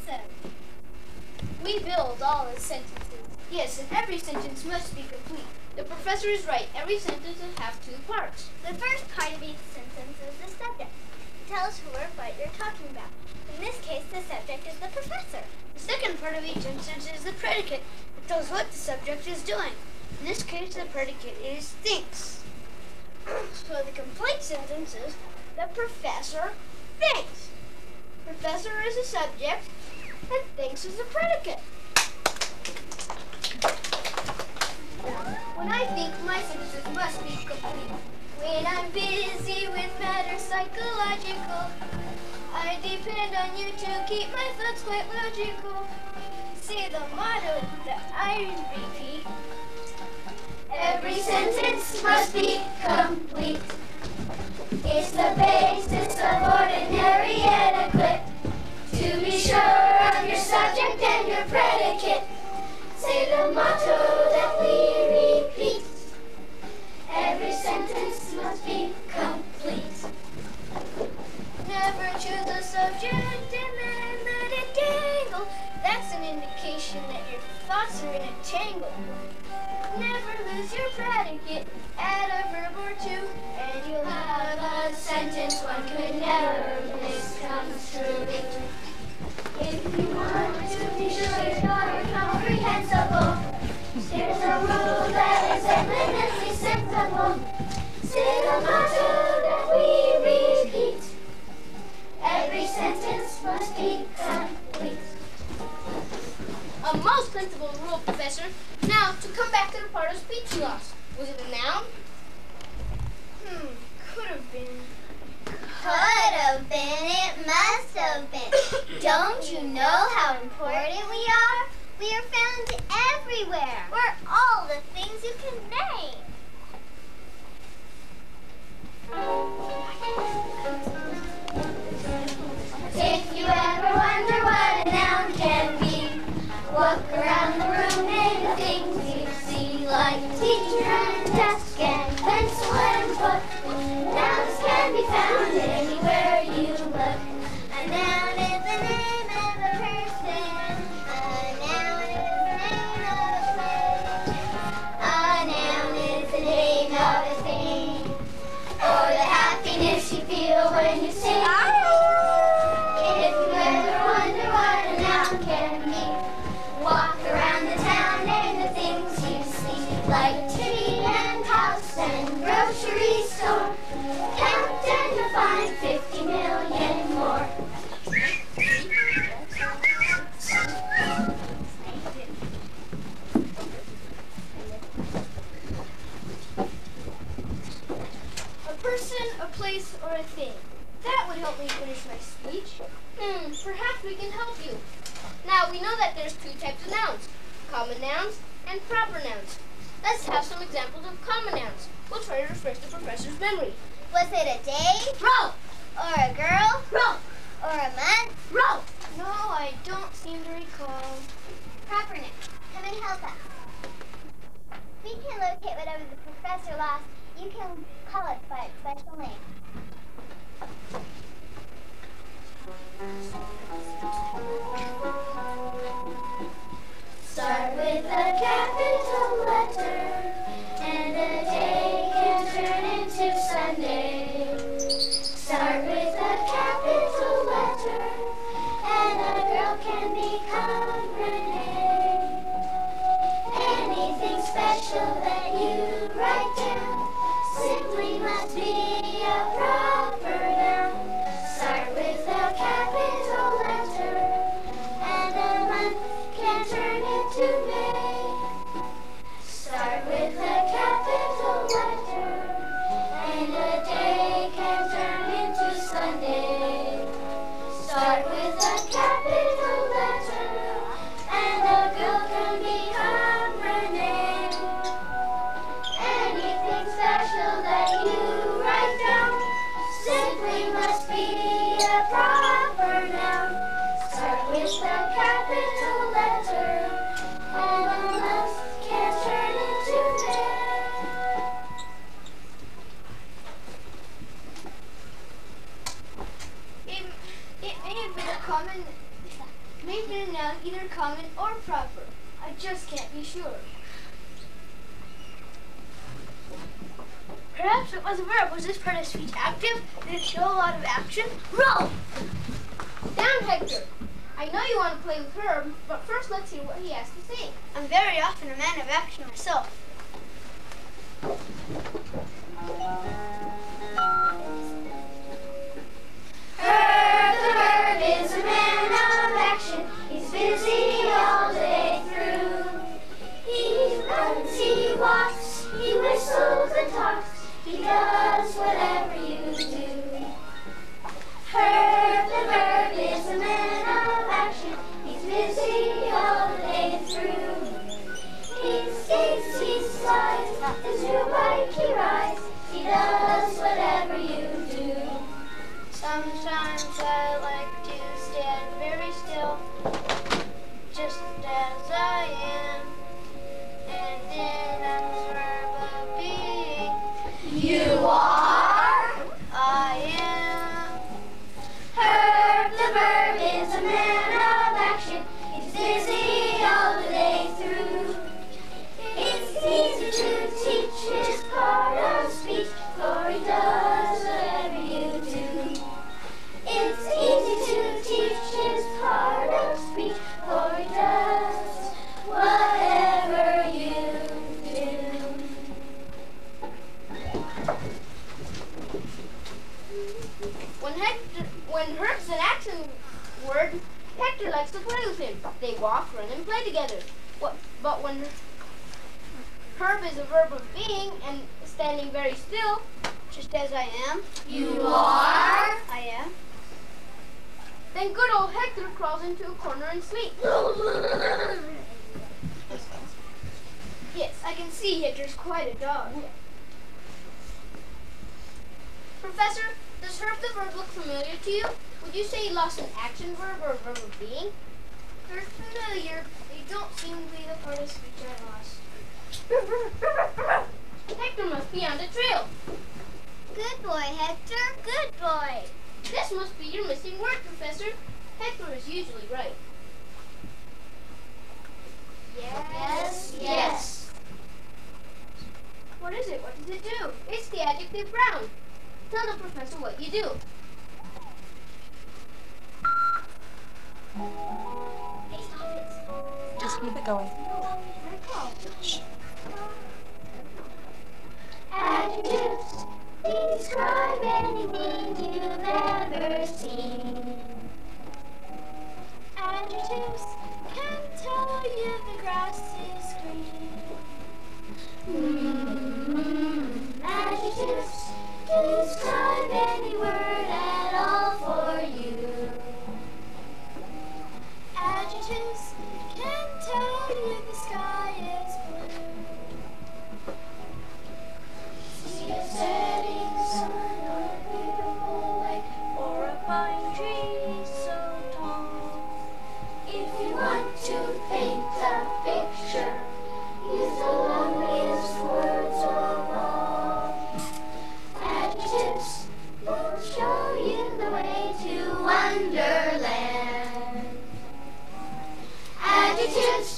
said. We build all the sentences. Yes, and every sentence must be complete. The professor is right. Every sentence will have two parts. The first part of each sentence is the subject. It tells who or what you're talking about. In this case, the subject is the professor. The second part of each sentence is the predicate. It tells what the subject is doing. In this case, the predicate is thinks. So the complete sentence is, the professor thinks. Professor is the subject, and thinks is the predicate. When I think, my sentences must be complete. When I'm busy with matters psychological, I depend on you to keep my thoughts quite logical. Say the motto that I repeat. Every sentence must be complete. It's the basis of ordinary etiquette. To be sure of your subject and your predicate, say the motto that we repeat. Every sentence must be complete. Never choose the subject and then let it dangle. That's an indication that your thoughts are in a tangle. Never lose your predicate, add a verb or two, and you'll have a sentence one could never misconstrue. If you want to be sure you're comprehensible, there's a rule that is eminently sensible. Say the motto that we repeat. Every sentence must be complete. A most sensible rule, Professor. Now, to come back to the part of speech you lost. Was it a noun? Could have been. Could have been, it must have been. Don't you know how important we are? We are found everywhere. We're all the things you can name. If you ever wonder what a noun can be, walk around the room and the things you see, like teacher and desk and pencil and book. Nouns can be found anywhere you look. A noun is the name of a person. A noun is the name of a place. A noun is the name of a thing. Or the happiness you feel when you sing. If you ever wonder what a noun can be, walk around the town, name the things you see, like tree and house and grocery store. Count and you'll find 50 million more. A person, a place, or a thing. That would help me finish my speech. Perhaps we can help you. Now, we know that there's two types of nouns, common nouns and proper nouns. Let's have some examples of common nouns. We'll try to refresh the professor's memory. Was it a day? Row! Or a girl? Row! Or a month? Row! No, I don't seem to recall. Proper noun. Come and help us. We can locate whatever the professor lost. You can call it by its special name. Start with a capital letter, and a day can turn into Sunday. Start with a capital letter, and a girl can become Renee. Anything special that you write down simply must be a proper noun. Start with a capital letter, and a month can turn into May. Start with a capital letter, and a day can turn into Sunday. Start with a capital letter, and a girl can become Renee. Anything special that you write down simply must be a proper noun. Start with a capital letter, and a month can turn into May. It may have been a common Maybe a noun either common or proper. I just can't be sure. Perhaps it was a verb. Was this part of speech active? Did it show a lot of action? Roll! Down, Hector. I know you want to play with Herb, but first let's hear what he has to say. I'm very often a man of action myself. Herb the verb is a man of action. He's busy all day through. He runs, he walks, he whistles and talks. He does whatever you do. Herb the verb is a man of action. He's busy all the day through. He skates, he slides, his new bike he rides. He does whatever you do. Sometimes I like to stand very still, just as I am, and then I'm the verb of being. You are? I am. Herb the verb is a man of action. He's busy all the day through. It's easy to teach his part of speech, for he does whatever you do. It's easy to teach his part of speech, for he does whatever you do. When Herb's an action word, Hector likes to play with him. They walk, run, and play together. But when Herb is a verb of being and standing very still, just as I am. You are? I am. Then good old Hector crawls into a corner and sleeps. Yes, I can see Hector's quite a dog. Professor, does Herb the verb look familiar to you? Would you say he lost an action verb or a verb of being? They're familiar. They don't seem to be the part of speech I lost. Hector must be on the trail. Good boy, Hector. Good boy. This must be your missing word, Professor. Hector is usually right. Yes, yes. What is it? What does it do? It's the adjective brown. Tell the professor what you do. Hey, stop it. Just keep it going. Shh. Adjectives describe anything you've ever seen. Adjectives can tell you the grass is green. Adjectives describe any word at all for you. Adjectives can tell you the sky is blue. See a setting sun or a beautiful lake or a pine tree so tall. If you want to paint a picture, use the loveliest words of all. Adjectives will show you the way to Wonderland. Adjectives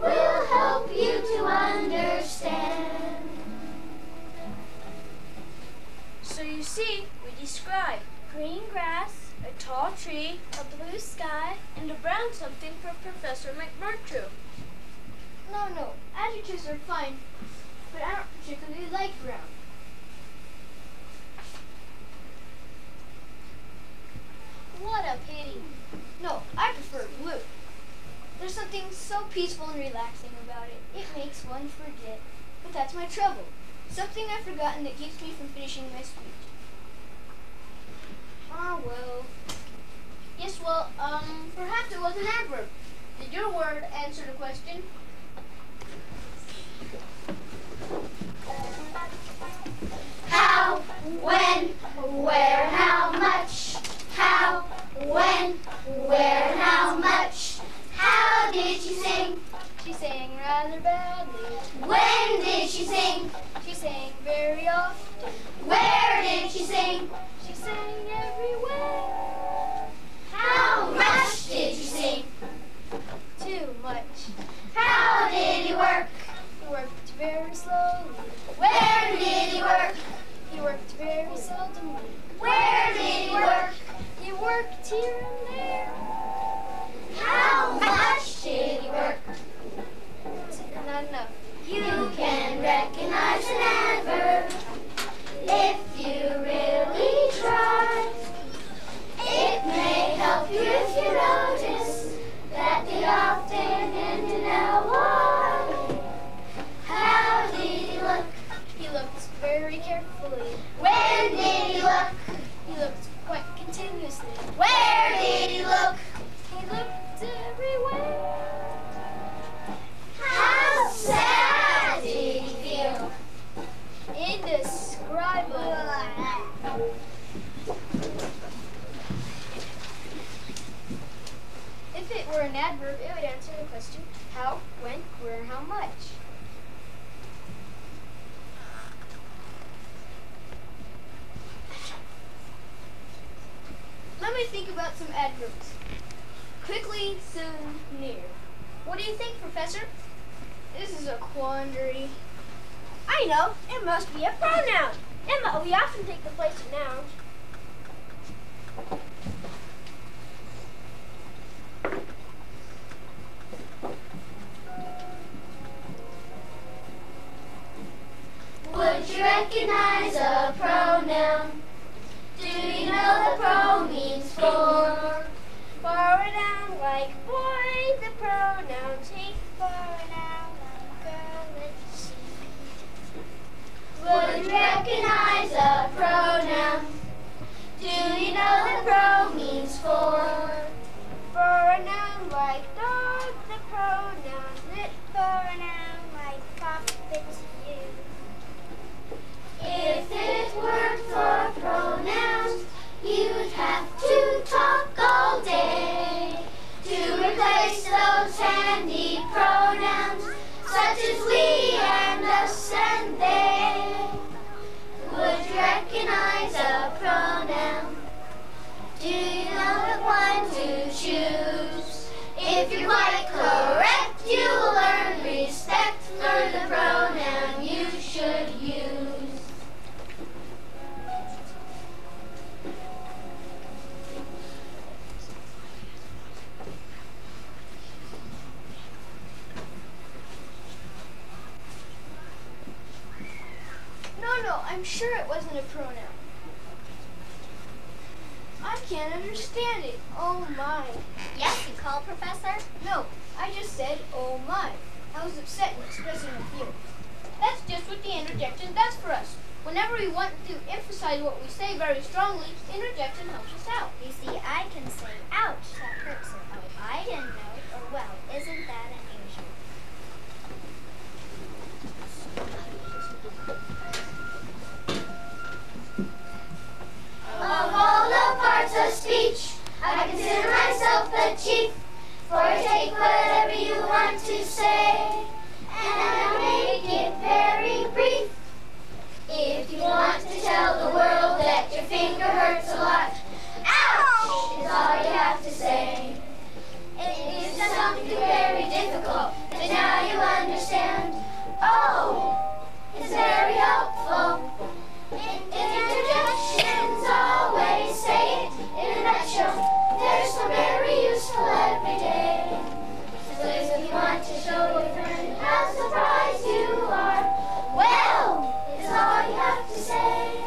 will help you to understand. So you see, we describe green grass, a tall tree, a blue sky, and a brown something for Professor McMurtry. No, adjectives are fine, but I don't particularly like brown. What a pity. No, I prefer blue. There's something so peaceful and relaxing about it. It makes one forget. But that's my trouble. Something I've forgotten that keeps me from finishing my speech. Ah, well. Yes, well, perhaps it was an adverb. Did your word answer the question? How, when, where, how much? How, when, where, how much? How did she sing? She sang rather badly. When did she sing? She sang very often. Where did she sing? She sang everywhere. How much did she sing? here and there. How much did he work? Not enough. You can recognize an adverb if you really try. It may help you if you notice that they often end in ly. How did he look? He looked very carefully. When did he look? He looked quite continuously. Where did he look? He looked everywhere. How sad did he feel? Indescribable. If it were an adverb, it would answer the question how, when, where, how much. Let me think about some adverbs. Quickly, soon, near. What do you think, Professor? This is a quandary. I know. It must be a pronoun. We often take the place of nouns. Would you recognize a pronoun? Do you know the pro means for? For a noun like boy, the pronoun take. For a noun like girl, let's see. Would you recognize a pronoun? Do you know the pro means for? For a noun like dog, the pronoun lit. For a noun like pop, it's you. If it weren't for pronouns, you'd have to talk all day to replace those handy pronouns, such as we and us and they. Would you recognize a pronoun? Do you know the one to choose? If you're quite correct, you'll learn respect for the pronoun you should use. No, I'm sure it wasn't a pronoun. I can't understand it. Oh my. Yes, you called, Professor? No, I just said, oh my. I was upset and expressing a fear. That's just what the interjection does for us. Whenever we want to emphasize what we say very strongly, interjection helps us out. You see, I can say, ouch, that hurts. Or, oh, I didn't know it. Or, well, isn't that unusual? Of all the parts of speech, I consider myself the chief, for I take whatever you want to say, and I make it very brief. If you want to tell the world that your finger hurts a lot, ouch is all you have to say. It is something very difficult, but now you understand. Oh, it's very helpful. Interjections always say it in a nutshell. They're so very useful every day. So if you want to show your friend how surprised you are, well, it's all you have to say.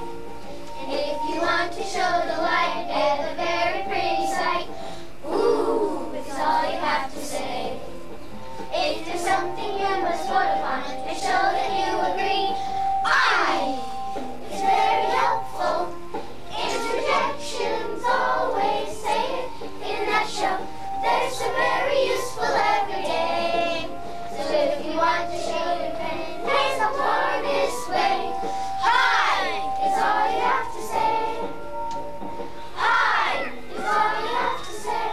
And if you want to show the light at a very pretty sight, ooh, it's all you have to say. If there's something you must vote upon and show that you agree, it's very helpful. Interjections always say it in a nutshell. They're so very useful every day. So if you want to show your friend there's no harness way, hi is all you have to say. Hi is all you have to say.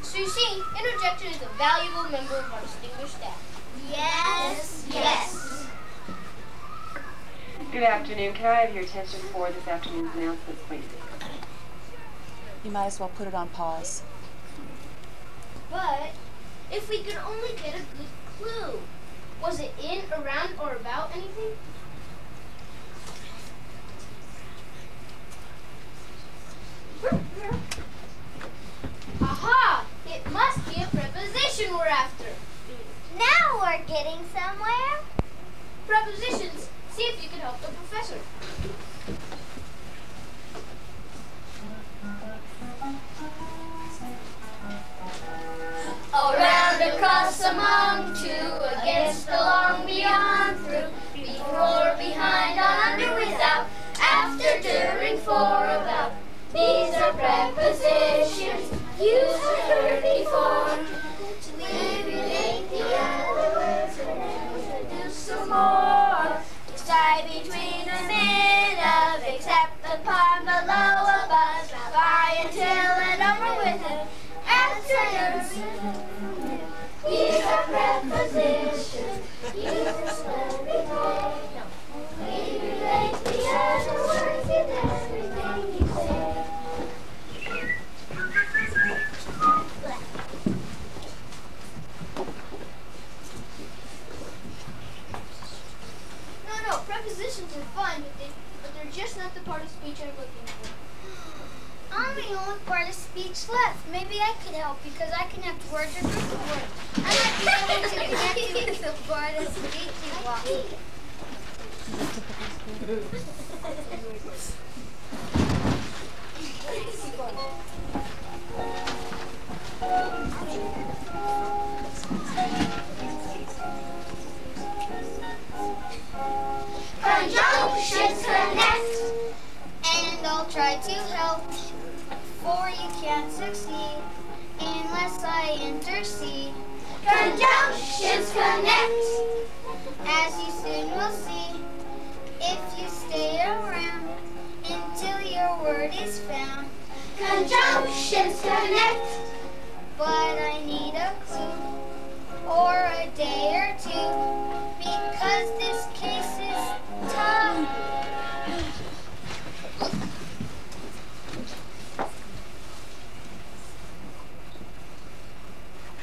So you see, interjection is a valuable member of our distinguished staff. Yes, yes. Good afternoon. Can I have your attention for this afternoon's announcements, please? You might as well put it on pause. But if we could only get a good clue. Was it in, around, or about anything? getting somewhere? Prepositions. See if you can help the professor. Around, across, among, to, against, along, beyond, through, before, behind, on, under, without, after, during, for, about. These are prepositions used and heard before. To alleviate the other words and introduce some more. Decide between a minute of, except upon, below, above, not by, until, and over, with it. After, these are prepositions used and before. We relate the other words with everything you say. No, prepositions are fun, but they're just not the part of speech I'm looking for. I'm the only part of speech left. Maybe I could help because I connect words or group of words. I might be able to connect you with the part of speech you want. Conjunctions connect, And I'll try to help, for you can't succeed unless I intercede. conjunctions connect, As you soon will see, if you stay around until your word is found. conjunctions connect, But I need a clue, or a day or two, because this case is tough.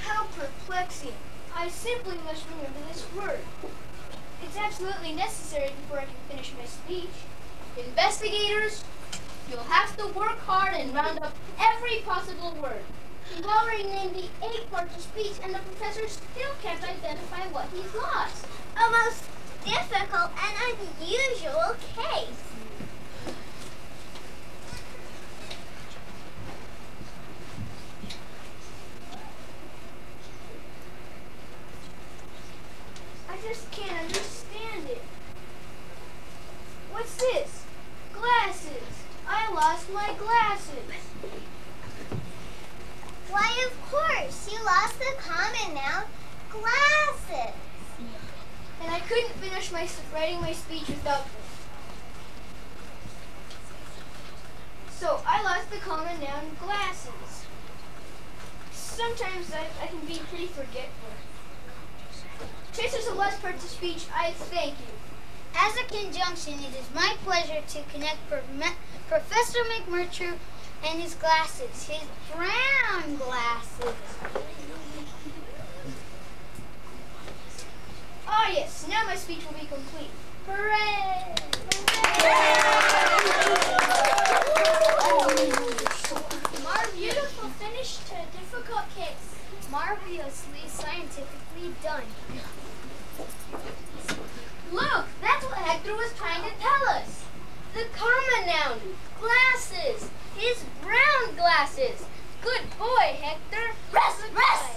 How perplexing. I simply must remember this word. It's absolutely necessary before I can finish my speech. Investigators, you'll have to work hard and round up every possible word. You've already named the 8 parts of speech, and the professor still can't identify what he's lost. A most difficult and unusual case. I just can't understand it. What's this? Glasses. I lost my glasses. Why, of course, you lost the common noun, glasses. And I couldn't finish writing my speech without them. So I lost the common noun glasses. Sometimes I can be pretty forgetful. Tracers of less parts of speech, I thank you. As a conjunction, it is my pleasure to connect Professor McMurtry and his glasses, his brown glasses. Ah yes, now my speech will be complete. Hooray! More beautiful finish to a difficult case. Marvelously scientifically done. Look, that's what Hector was trying to tell us. The common noun, glasses, his brown glasses. Good boy, Hector. rest, rest.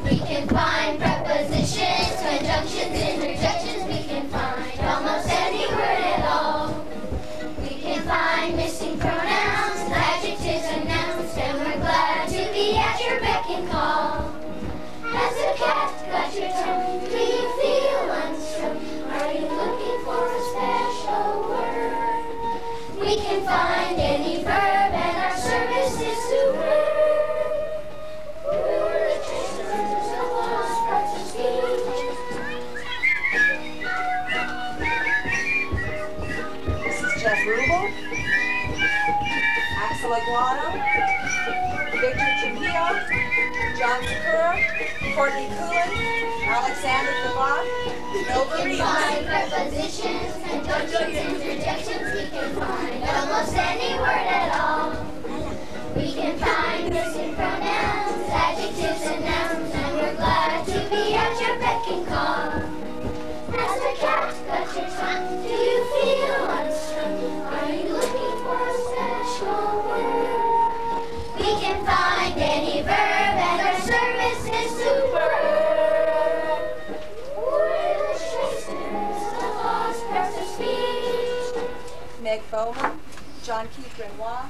We can find prepositions, conjunctions, interjections. We can find almost any word at all. We can find missing pronouns, adjectives, and nouns, and we're glad to be at your beck and call. Has the cat got your tongue? Romano, Victor Trujillo, John Kerr, Courtney Coolin, Alexander Devon, Nova We Reeves. can find prepositions, conjunctions, interjections. We can find almost any word at all. We can find missing pronouns, adjectives, and nouns, and we're glad to be at your beck and call. Has the cat got your tongue? Do you feel unstrung? Are you looking for a special word? We can find any verb, and our service is superb. We're illustrators, the lost parts of speech. Meg Bowman, John Keith Renoir,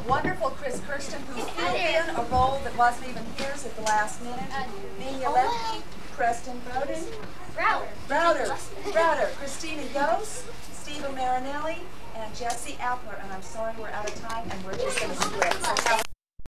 wonderful Chris Kirsten, who filled in a role that wasn't even his at the last minute. Nina Lepke, Preston Bowden, Router, Christina Yost, Stephen Marinelli, and Jesse Appler. And I'm sorry we're out of time, and we're just going to split. So